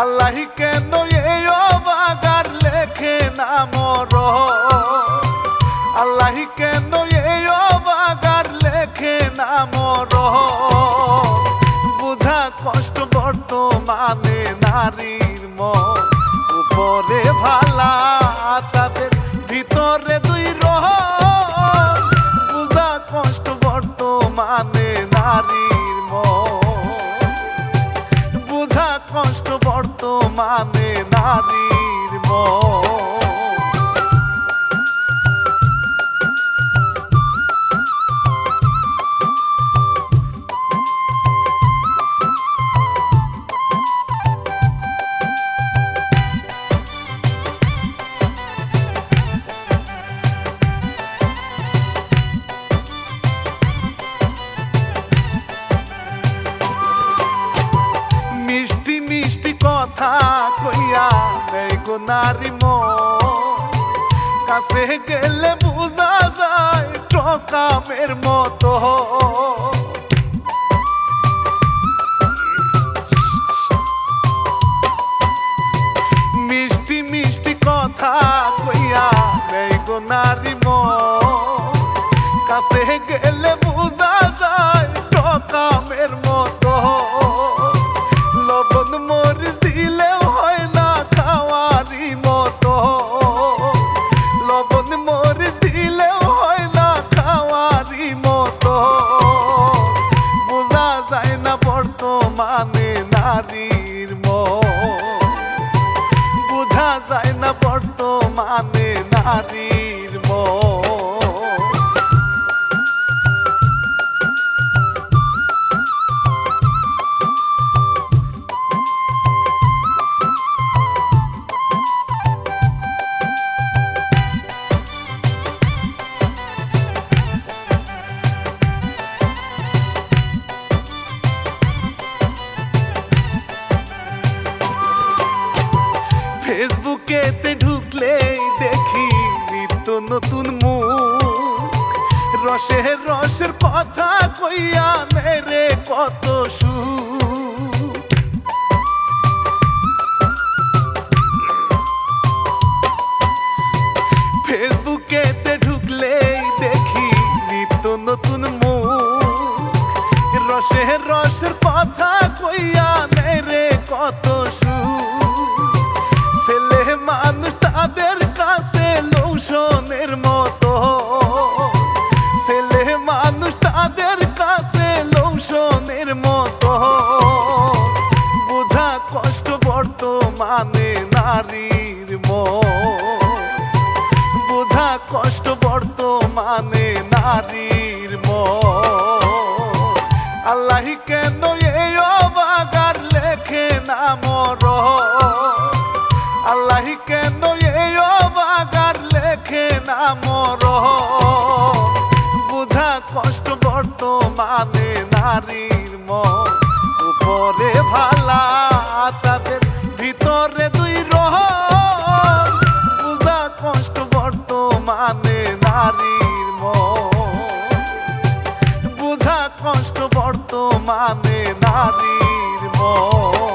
আল্লাহি কেন এই অবাগার লেখে না মরণ, আল্লাহি কেন এই অবাগার লেখে না মরণ। বুঝা কষ্ট বর্তমানে নারীর মন, উপরে ভালা তাদের ভিতরে দুই রহন। বুঝা কষ্ট বর্তমানে নারীর মন, বুঝা কষ্ট বর্তমানে নারীর মন। মিষ্টি মিষ্টি কথা কইয়া নেই গো নারী মন, কাছে গেলে বুঝা যায় টকামের মতো। মিষ্টি মিষ্টি কথা কইয়া নেই গো নারী মন, কাছে গেলে বুঝা যায় টকামের মতো। লবণ মরিচ দিলেও হয় না খাওয়ারই মতো, লবণ মরিচ দিলেও হয় না খাওয়ারই মতো। বোঝা যায় না বর্তমানে নারীর মন, বোঝা যায় না বর্তমানে নারীর মন। ফেসবুকেতে ঢুকলেই দেখি নিত্য নতুন মুখ, রসের রসের কথা কইয়া মেরে কত সুখ। ফেসবুকেতে ঢুকলেই দেখি নিত্য নতুন মুখ, রসের রসের কথা কইয়া মেরে কত সুখ। ছেলে মানুষ তাদের কাছে লোশনের মতো, ছেলে মানুষ তাদের কাছে লোশনের মতো। বুঝা কষ্ট বর্তমানে নারীর মন, বুঝা কষ্ট বর্তমানে নারীর মন। আল্লাহি কেন এই অবাগার লেখে না মরণ, আল্লাহি কেন এই অবাগার লেখে না মরণ। বুঝা কষ্ট বর্তমানে নারীর মন, উপরে ভালা তাদের ভিতরে দুই রহন। বুঝা কষ্ট বর্তমানে নারীর মন, বুঝা কষ্ট বর্তমানে নারীর মন।